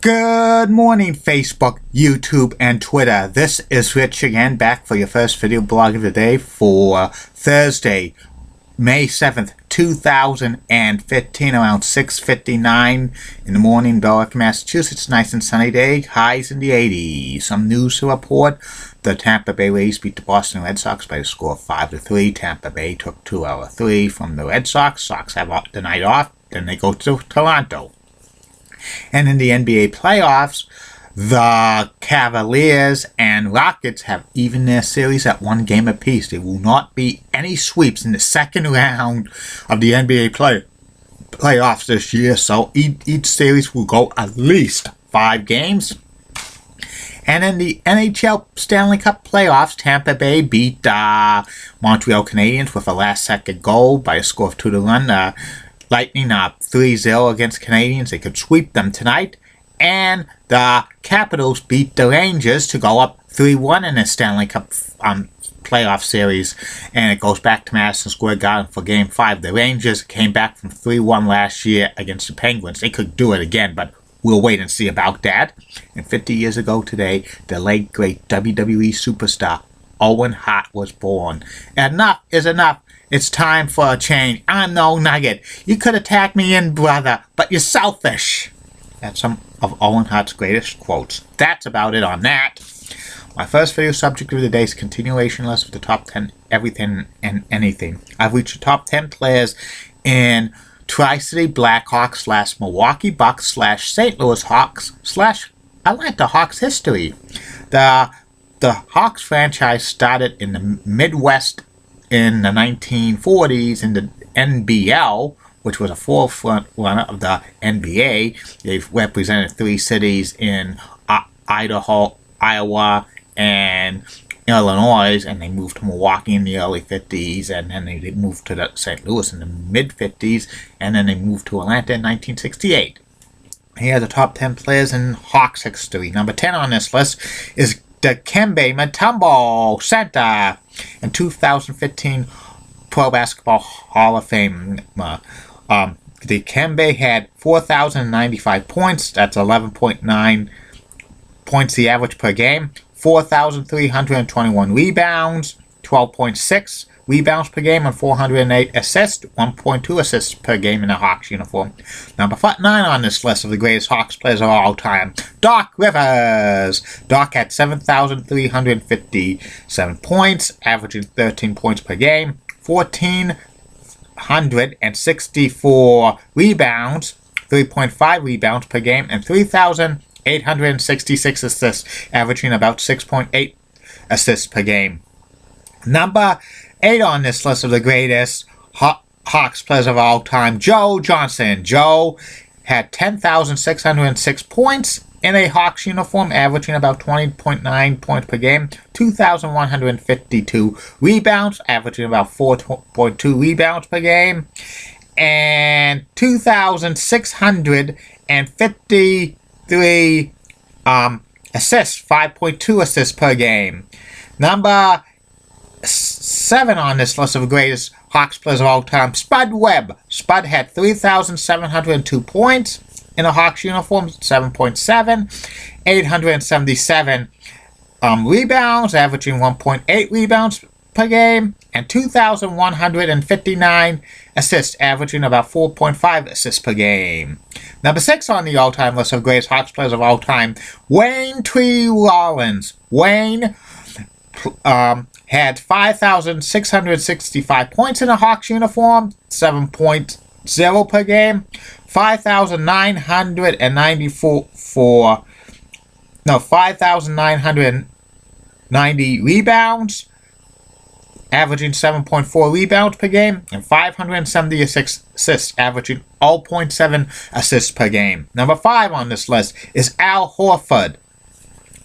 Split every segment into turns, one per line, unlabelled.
Good morning, Facebook, YouTube, and Twitter. This is Rich again, back for your first video blog of the day for Thursday, May 7th, 2015, around 6:59 in the morning, Berwick, Massachusetts. Nice and sunny day, highs in the 80s. Some news to report. The Tampa Bay Rays beat the Boston Red Sox by a score of 5-3. Tampa Bay took 2 out of 3 from the Red Sox. Sox have the night off, then they go to Toronto. And in the NBA playoffs, the Cavaliers and Rockets have evened their series at 1 game apiece. There will not be any sweeps in the second round of the NBA playoffs this year, so each series will go at least 5 games. And in the NHL Stanley Cup playoffs, Tampa Bay beat Montreal Canadiens with a last-second goal by a score of 2-1. Lightning up 3-0 against Canadiens. They could sweep them tonight. And the Capitals beat the Rangers to go up 3-1 in the Stanley Cup playoff series. And it goes back to Madison Square Garden for Game 5. The Rangers came back from 3-1 last year against the Penguins. They could do it again, but we'll wait and see about that. And 50 years ago today, the late, great WWE superstar Owen Hart was born. Enough is enough. It's time for a change. I'm no nugget. You could attack me in, brother, but you're selfish. That's some of Owen Hart's greatest quotes. That's about it on that. My first video subject of the day is continuation list of the top 10 everything and anything. I've reached the top 10 players in Tri-City Blackhawks / Milwaukee Bucks / St. Louis Hawks / Atlanta Hawks history. The Hawks franchise started in the Midwest in the 1940s in the NBL, which was a forefront runner of the NBA. They've represented 3 cities in Idaho, Iowa, and Illinois, and they moved to Milwaukee in the early 50s, and then they moved to St. Louis in the mid-50s, and then they moved to Atlanta in 1968. Here are the top 10 players in Hawks history. Number 10 on this list is Dikembe Mutombo, center, and 2015 Pro Basketball Hall of Fame. Dikembe had 4,095 points. That's 11.9 points the average per game. 4,321 rebounds, 12.6 rebounds per game, and 408 assists, 1.2 assists per game in a Hawks uniform. Number 9 on this list of the greatest Hawks players of all time, Doc Rivers. Doc had 7,357 points, averaging 13 points per game, 1,464 rebounds, 3.5 rebounds per game, and 3,866 assists, averaging about 6.8 assists per game. Number 8 on this list of the greatest Hawks players of all time, Joe Johnson. Joe had 10,606 points in a Hawks uniform, averaging about 20.9 points per game, 2,152 rebounds, averaging about 4.2 rebounds per game, and 2,653 assists, 5.2 assists per game. Number 7 on this list of the greatest Hawks players of all time, Spud Webb. Spud had 3,702 points in a Hawks uniform, 7.7, 877 rebounds, averaging 1.8 rebounds per game, and 2,159 assists, averaging about 4.5 assists per game. Number 6 on the all-time list of greatest Hawks players of all time, Wayne Tree Rollins. Wayne had 5,665 points in a Hawks uniform, 7.0 per game, 5,990 rebounds, averaging 7.4 rebounds per game, and 576 assists, averaging 0.7 assists per game. Number 5 on this list is Al Horford.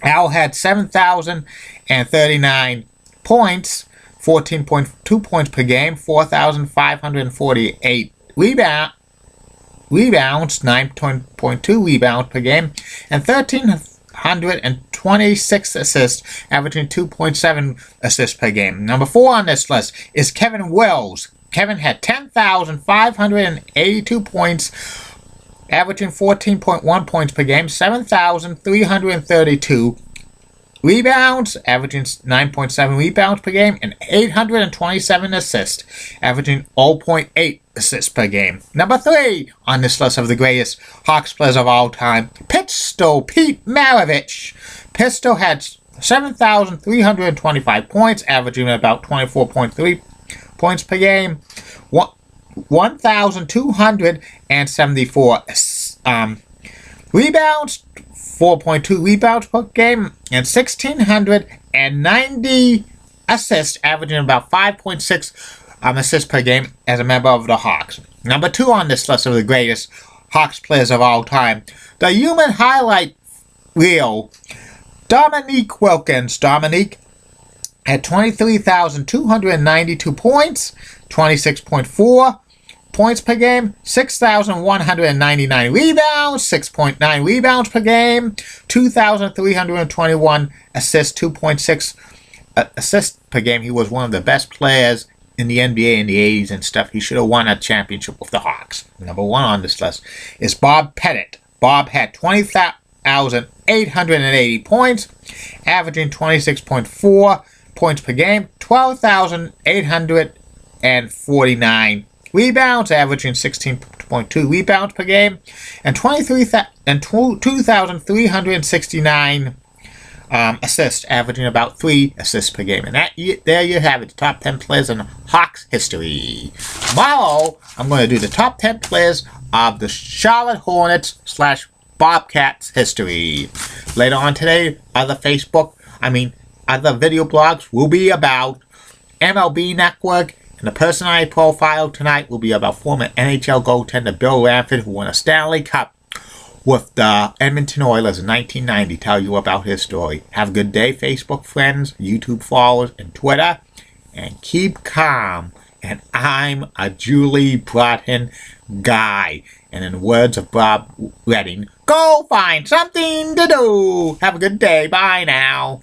Al had 7,039 points, 14.2 points per game, 4,548 rebounds, 9.2 rebounds per game, and 1,326 assists, averaging 2.7 assists per game. Number 4 on this list is Kevin Wills. Kevin had 10,582 points averaging 14.1 points per game, 7,332 rebounds, averaging 9.7 rebounds per game, and 827 assists, averaging 0.8 assists per game. Number 3 on this list of the greatest Hawks players of all time, Pistol Pete Maravich. Pistol had 7,325 points, averaging about 24.3 points per game, 1,274 rebounds, 4.2 rebounds per game, and 1,690 assists, averaging about 5.6 assists per game as a member of the Hawks. Number 2 on this list of the greatest Hawks players of all time, the human highlight reel, Dominique Wilkins. Dominique had 23,292 points, 26.4 points per game, 6,199 rebounds, 6.9 rebounds per game, 2,321 assists, 2.6 assists per game. He was one of the best players in the NBA in the 80s and stuff. He should have won a championship with the Hawks. Number 1 on this list is Bob Pettit. Bob had 20,880 points, averaging 26.4 points per game, 12,849 rebounds, averaging 16.2 rebounds per game, and 2,369 assists, averaging about 3 assists per game. And there you have it, the top 10 players in Hawks history. Tomorrow, I'm going to do the top 10 players of the Charlotte Hornets / Bobcats history. Later on today, other video blogs will be about MLB Network. And the person I profile tonight will be about former NHL goaltender Bill Ranford, who won a Stanley Cup with the Edmonton Oilers in 1990. Tell you about his story. Have a good day, Facebook friends, YouTube followers, and Twitter. And keep calm. And I'm a Julie Broughton guy. And in the words of Bob Redding, go find something to do. Have a good day. Bye now.